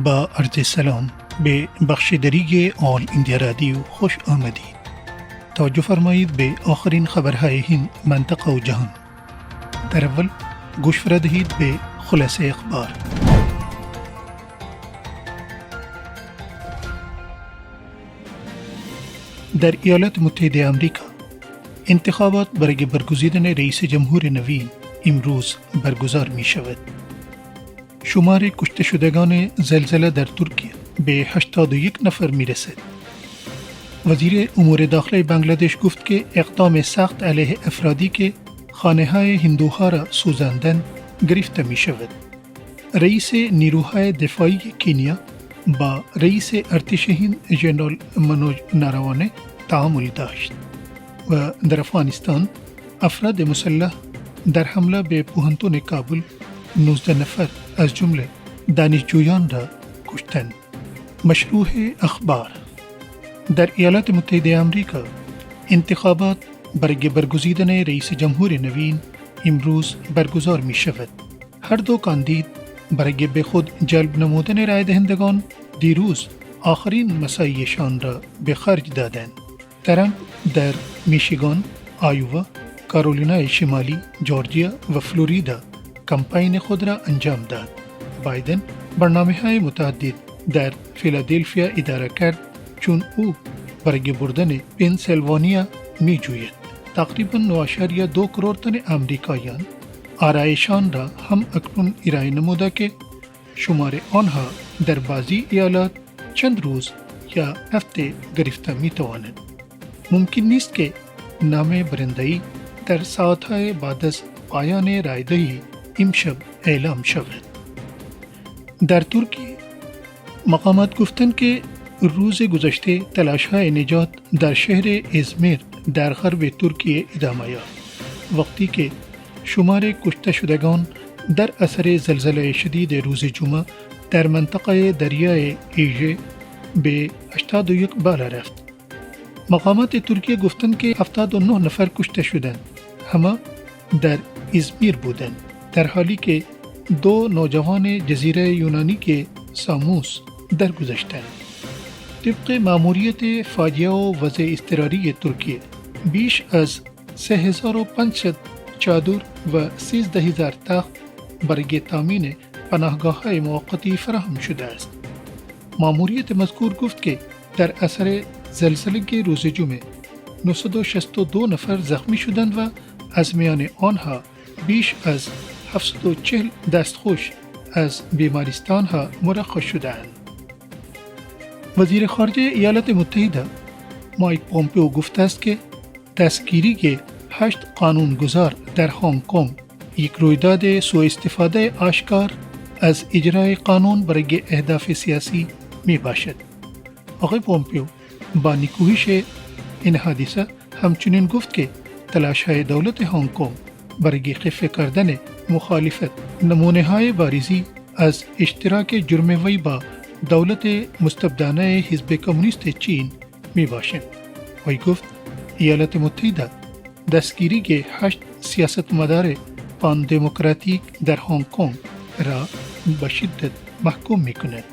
با عرض سلام به بخش دریگ آل اندیا رادیو خوش آمدید. توجه فرمایید به آخرین خبرهای هند، منطقه و جهان. در اول گوش فرا دهید به خلاصه اخبار. در ایالات متحده آمریکا انتخابات برای برگزیدن رئیس جمهور نوین امروز برگزار می شود. شمار کشته شدگان زلزله در ترکیه به 81 نفر می رسد. وزیر امور داخله بنگلادش گفت که اقدام سخت علیه افرادی که خانه های هندوها را سوزاندند گرفته می شود. رئیس نیروهای دفاعی کنیا با رئیس ارتش هند ژنرال منوج ناراوانه تعامل داشت. و در افغانستان افراد مسلح در حمله به پوهنتون کابل 19 نفر از جمله دانشجویان را کشتند. مشروح اخبار. در ایالات متحده آمریکا انتخابات برای برگزیدن رئیس جمهور نوین امروز برگزار می شود. هر دو کاندید برای به خود جلب نمودن رای دهندگان دیروز آخرین مساعیشان را به خرج دادند. ترامپ در میشیگان، آیووا، کارولینای شمالی، جورجیا و فلوریدا کمپاین خود را انجام داد. بایدن برنامه‌های متعدد در فیلادلفیا اداره کرد چون او برای بردن پنسیلوانیا می جوید. تقریباً 9.2 کرور تن آمریکاییان آرایشان را هم اکنون ارائه نموده که شمار آنها در بعضی ایالات چند روز یا هفته گرفته می تواند. ممکن نیست که نام برنده‌ای در ساعتهای بعد از پایان رایدهی امشب اعلام شود. در ترکیه مقامات گفتند که روز گذشته تلاش‌های نجات در شهر ازمیر در غرب ترکیه ادامه یافت، وقتی که شمار کشته شدگان در اثر زلزله شدید روز جمعه در منطقه دریای ایژه به 81 بالا رفت. مقامات ترکیه گفتند که 79 نفر کشته شدند، همه در ازمیر بودند، در حالی که 2 نوجوان جزیره یونانی که ساموس درگذشتند. طبق ماموریت فاجعه و وضع اضطراری ترکیه بیش از 3500 چادر و 13000 تخت برای تامین پناهگاه‌های موقتی فراهم شده است. ماموریت مذکور گفت که در اثر زلزله روز جمعه 962 نفر زخمی شدند و از میان آنها بیش از 740 دستخوش از بیمارستان‌ها مرخص شدند. وزیر خارجه ایالات متحده مایک پومپئو گفته است که دستگیری 8 قانونگذار در هنگ کنگ یک رویداد سوء استفاده آشکار از اجرای قانون برای اهداف سیاسی می باشد. آقای پومپئو با نکوهش این حادثه همچنین گفت که تلاش‌های دولت هنگ کنگ برای خفه کردن مخالفت نمونه‌های بارزی از اشتراک جرم وی با دولت مستبدانه حزب کمونیست چین می باشد. وی گفت ایالات متحده دستگیری 8 سیاستمدار پان دموکراتیک در هنگ کنگ را به شدت محکوم می کند.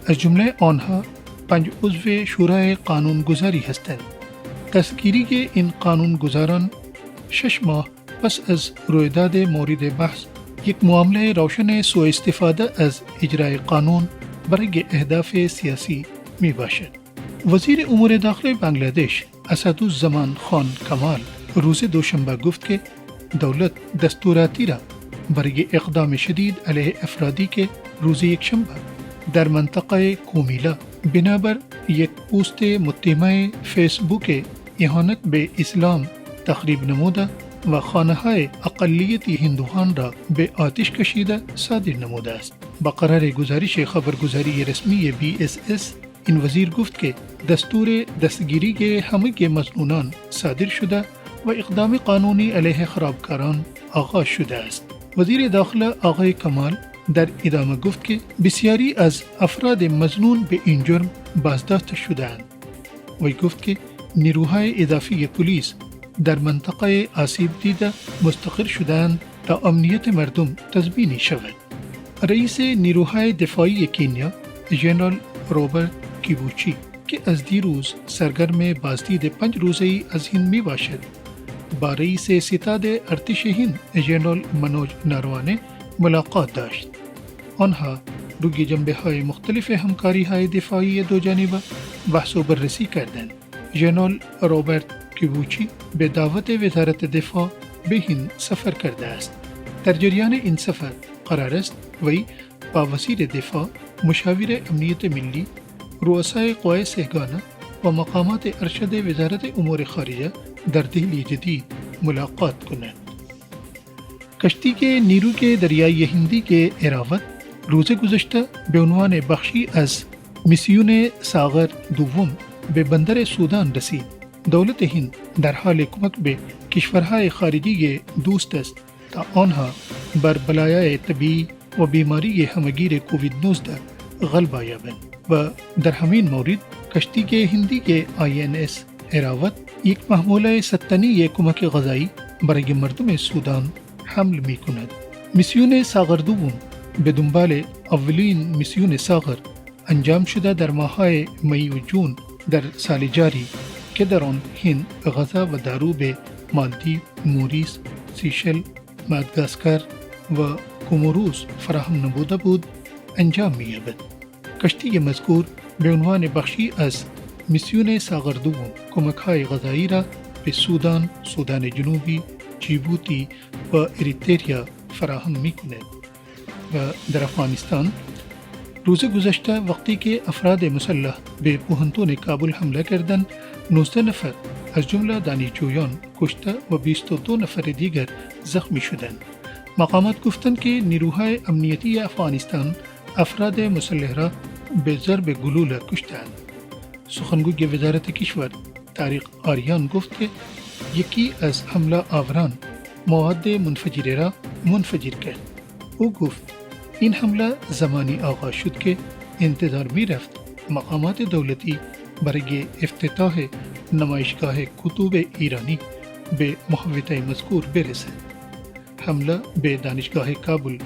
از جمله آنها 5 عضو شورای قانونگذاری هستند. دستگیری این قانونگذاران 6 ماه پس از رویداد مورد بحث یک معامله روشن سوء استفاده از اجرای قانون برای اهداف سیاسی می باشد. وزیر امور داخله بنگلادش اسدالزمان خان کمال روز دوشنبه گفت که دولت دستوراتی را برای اقدام شدید علیه افرادی که روز یکشنبه در منطقه کومیلا بنابر یک پست متهمه فیسبوک اهانت به اسلام تخریب نموده و خانه‌های اقلیت هندوهان را به آتش کشیده صادر نموده است. با قرار گزارش خبرگزاری رسمی BSS این وزیر گفت که دستور دستگیری همه مظنونان صادر شده و اقدام قانونی علیه خرابکاران آغاز شده است. وزیر داخله آقای کمال در ادامه گفت که بسیاری از افراد مظنون به این جرم بازداشت شده‌اند. وی گفت که نیروهای اضافی پلیس در منطقه آسیب دیده مستقر شدند تا امنیت مردم تضمین شود. رئیس نیروهای دفاعی کنیا جنرال روبرت کیبوچی که از دیروز سرگرم بازدید 5 روزه‌ای از هند می باشد با رئیس ستاد ارتش هند جنرال منوج ناروانه ملاقات داشت. آنها روی جنبه‌های مختلف همکاری‌های دفاعی دو جانبه بحث و بررسی کردند. جنرال روبرت کیبوچی به دعوت وزارت دفاع به هند سفر کرده است. در جریان این سفر قرار است وی با وزیر دفاع، مشاور امنیت ملی، رؤسای قوای سهگانه و مقامات ارشد وزارت امور خارجه در دہلی جدید ملاقات کنند. کشتی کے نیرو کے دریائی ہندی کے ایراوت روز گذشتہ به عنوان بخشی از میسیون ساغر دوم به بندر سودان رسید. دولت هند در حال کمک به کشورهای خارجی دوست است تا آنها بر بلایای طبیعی و بیماری همگیر کووید 19 غلبه یابند و در همین مورد کشتی کے ہندی کے INS ایراوت یک محموله ستنی کمک غذایی برای مردم سودان حمل می کند. میسیون ساغر دوم به دنبال اولین میسیون ساغر انجام شده در ماه‌های می و جون در سال جاری که در آن هند غذا و دارو به مالدیو، موریس، سیشل، ماداگاسکار و کوموروس فراهم نموده بود انجام می یابد. کشتی مذکور به عنوان بخشی از میسیون ساغر دوم کمک‌های غذایی را به سودان، سودان جنوبی، جیبوتی و اریتریا فراهم می کند. و در افغانستان روز گذشته وقتی که افراد مسلح به پوهنتون کابل حمله کردند 19 نفر از جمله دانشجویان کشته و 22 نفر دیگر زخمی شدند. مقامات گفتند که نیروهای امنیتی افغانستان افراد مسلح را به ضرب گلوله کشتند. سخنگوی وزارت کشور طارق آریان گفت که یکی از حمله آوران مواد منفجره را منفجر کرد. او گفت این حمله زمانی آغاز شد که انتظار می رفت مقامات دولتی برای افتتاح نمایشگاه کتب ایرانی به محوطه مذکور برسد. حمله به دانشگاه کابل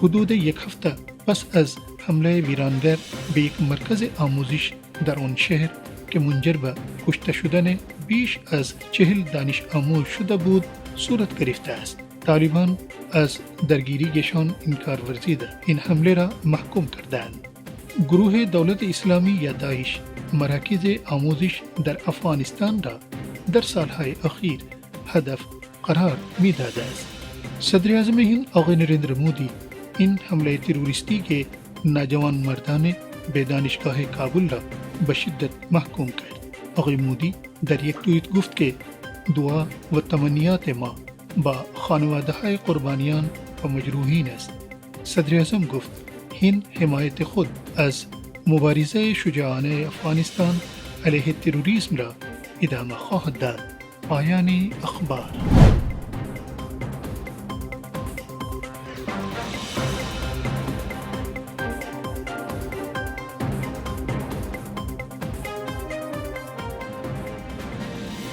حدود یک هفته پس از حمله ویرانگر به یک مرکز آموزش در آن شهر که منجر به کشته شدن بیش از 40 دانش آموز شده بود صورت گرفته است. طالبان از درگیریشان انکار ورزیده این حمله را محکوم کردند. گروه دولت اسلامی یا داعش مراکز آموزش در افغانستان را در سالهای اخیر هدف قرار می داده است. صدر اعظم هند آقای نریندر مودی این حمله تروریستی که نوجوان مردان به دانشگاه کابل را به شدت محکوم کرد. آقای مودی در یک توییت گفت که دعا و تمنیات ما با خانواده های قربانیان و مجروحین است. صدر اعظم گفت هند حمایت خود از مبارزه شجاعانه افغانستان علیه تروریسم را ادامه خواهد داد. پایان اخبار.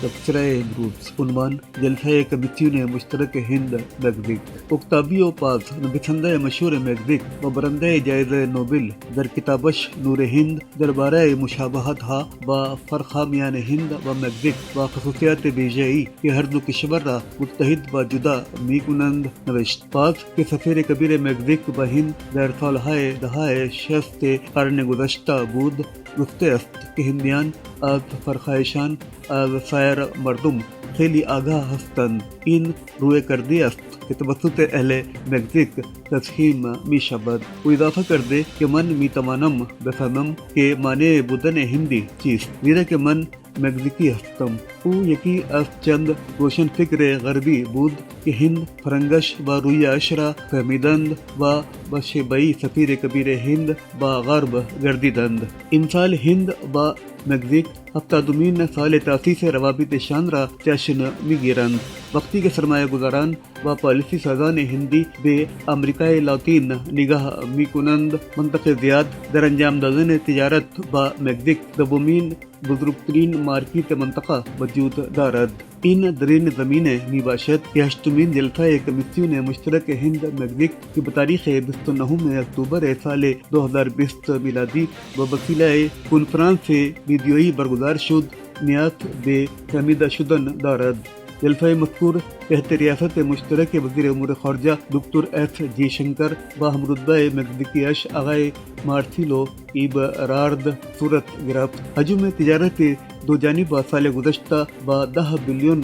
تبصرہ امروز عنوان جلسہ کمیٹیون مشترک ہند میگزیک اکتابی و پاس نویسندہ مشہور میگزیک و برندہ جائزہ نوبل در کتابش نور ہند دربارہ مشابہت ہا با فرخامیان ہند و میگزیک و خصوصیات ویژه‌ای کہ ہر دو کشور را متحد و جدا می کنند نوشت. پاس کے سفیر کبیر میگزیک و ہند در سالهای دهه 60 قرن گذشتہ بود گفته است که هندیان از فرخایشان از سایر مردم خیلی آگاه هستند. این روی کرده است که توسط اهل مکزیک تفهیم می شود. او اضافه کرده که من می توانم بفهمم که معنی بودن هندی چیست زیرا که من مکزیکی هستم. او یکی از چند روشن فکر غربی بود که هند فرنگش و روی اش را فهمیدند و به شیبه‌ای سفیر کبیر هند با غرب گردیدند. این سال هند با مکزیک ہفتہ دومین سال تاسیس روابط شان را جشن میگیرند. وقتی کے سرمایہ گزاران و پالیسی سازان ہندی بے امریکای لاتین نگاہ میکنند منطقه زیاد در انجام دادن تجارت با مکزیک دومین بزرگترین مارکیت منطقه وجود دارد. این درین زمینه می باشد که هشتمین جلسه کمیسیون مشترک هند مکزیک که به تاریخ 29 اکتبر سال 2020 میلادی و وسیله کنفرانس ویدیویی برگزار شد نیاز به تمیز شدن دارد. جلسہ مذکور تحت ریاست مشترک وزیر امور خارجہ ڈاکٹر ایس جے شنکر با ہمرتبہ مکزیکی اش آغائے مارسیلو ایبرارد صورت گرفت. حجم تجارت دو جانب سال گزشتہ با $10 بلین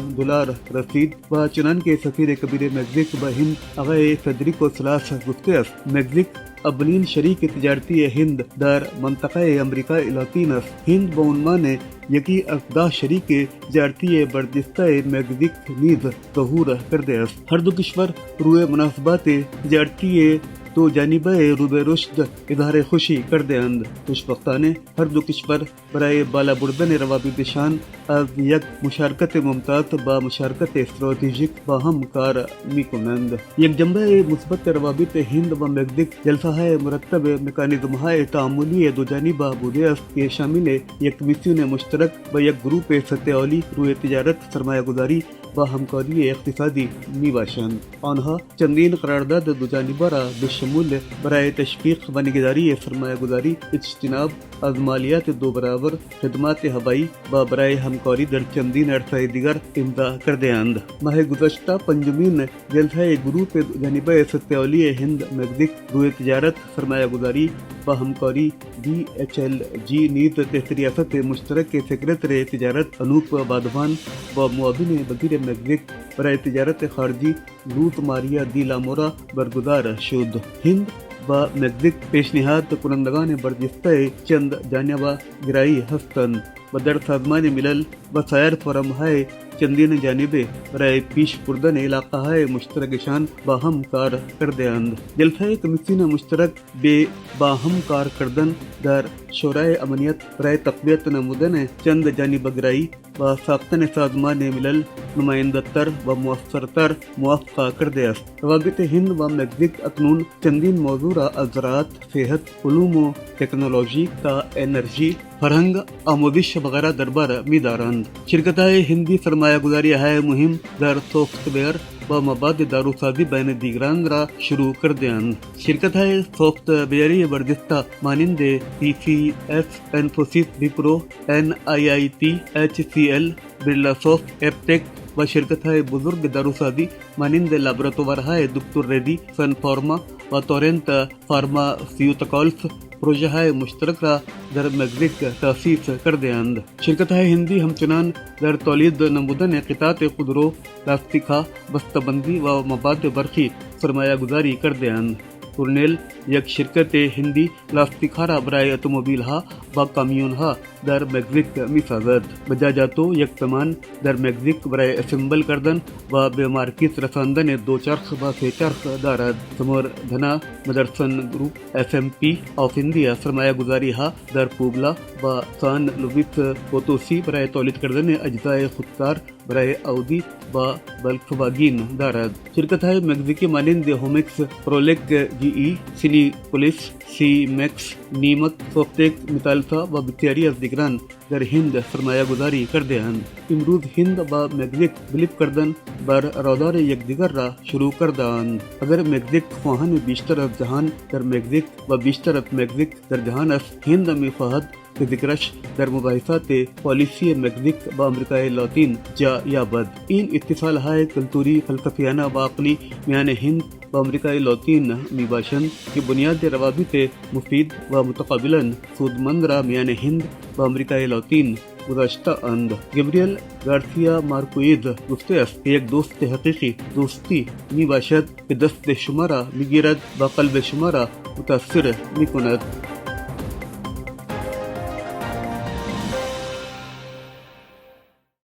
رسید و چنان کے سفیر کبیر مکزیک با ہند آغائے فیڈریکو سلاس گفته است مکزیک اولین شریک تجارتی هند در منطقه امریکا لاتین است. هند به عنوان یکی از 10 شریک تجارتی برجسته مکزیک نیز ظهور کرده است. هر دو کشور روی مناسبات تجارتی دو جانبه رو به رشد اظهار خوشی کرده اند. خوشبختانه هر دو کشور برای بالا بردن روابط شان از یک مشارکت ممتاز با مشارکت استراتژیک با هم کار میکنند. یک جنبه مثبت روابط هند و مکزیک جلسه مرتب مکانیزم های تعاملی دو جانبه بوده است که شامل یک کمیسیون مشترک و یک گروپ سطح عالی روی تجارت سرمایه گذاری و همکاری اقتصادی میباشند. آنها چندین قرارداد دو جانبه را به شمول برای تشویق و نگهداری سرمایه گذاری، اجتناب از مالیات 2 برابر، خدمات هوایی و برای همکاری در چندین عرصه دیگر امضا کرده اند. ماه گذشته پنجمین جلسه گروپ دو جانبه سطح عالی هند مکزیک روی تجارت سرمایه گذاری و همکاری DHLG نیز تحت ریاست مشترک سکریٹری تجارت انوپ وادھوان و معاون وزیر مکزیک برای تجارت خارجی لوت ماریا دی لامورا برگزار شد. هند و مکزیک پیشنهاد کنندگان برجسته چند جانبه گرایی هستند و در سازمان ملل و سایر فورم‌های چندین جانبه برای پیش بردن علاقه‌های مشترک شان با هم کار کرده اند. جلسه کمیسیون مشترک به با هم کار کردن در شورای امنیت برای تقویت نمودن چند جانبه گرایی و ساختن سازمان ملل نماینده‌تر و مؤثرتر موافقه کرده است. روابط هند و مکزیک اکنون چندین موضوع را از زراعت، صحت، علوم و تکنولوژی تا انرژی، فرهنگ، آموزش وغیرہ دربار می‌دارند. شرکت‌های هندی سرمایه گذاری های مهم در سافت‌ویر و مواد داروسازی بین دیگران را شروع کرده اند. شرکت های سافت ویری برجسته مانند TCS، انفوسیس، Wipro, NIIT، HCL، Birla سافت، اپتک و شرکت های بزرگ داروسازی مانند لابراتوارهای دکتر ردی، سن فارما و تورنت فارماسیوتیکالز پروژه های مشترک را در مکزیک تأسیس کرده اند. شرکت های هندی همچنان در تولید نمودن قطعات خودرو، پلاستیک ها، بسته‌بندی و مواد برقی سرمایه گذاری کرده اند. تورنل یک شرکت هندی پلاستیک ها را برای اتومبیل ها و کامیون ها در مکزیک می‌سازد. بجاج آتو یک پیمان در مکزیک برای اسمبل کردن و به مارکت رساندن دوچرخ و سه‌چرخ دارد. سموردھنا مدرسن گروپ SMP آف انڈیا سرمایه گذاری ها در پوبلا و سان لوئیس پوتوسی برای تولید کردن اجزای خودکار برای اودی و بلکسواگین دارد. شرکت های مکزیکی مانند هومکس، پرولک GE، سینی پولیس، سی مکس، نیمک، سوفتیک، میتالسا و بسیاری از دیگران در هند سرمایه گذاری کرده اند. امروز هند و مکزیک بلیپ کردن بر رادار یکدیگر را شروع کرده اند. اگر مکزیک خواهان بیشتر از جهان در مکزیک و بیشتر از مکزیک در جهان است، هند می‌خواهد که ذکرش در مباحثات پالیسی مکزیک و امریکای لاتین جا یابد. این اتصال‌های کلتوری، فلسفیانه و عقلی میان هند و امریکای لاتین میباشند که بنیاد روابط مفید و متقابلا سودمند را میان هند و امریکای لاتین گذاشته اند. گبریل گارسیا مارکوئز گفته است که یک دوست حقیقی دوستی میباشد که دست شما را میگیرد و قلب شما را متاثر میکند.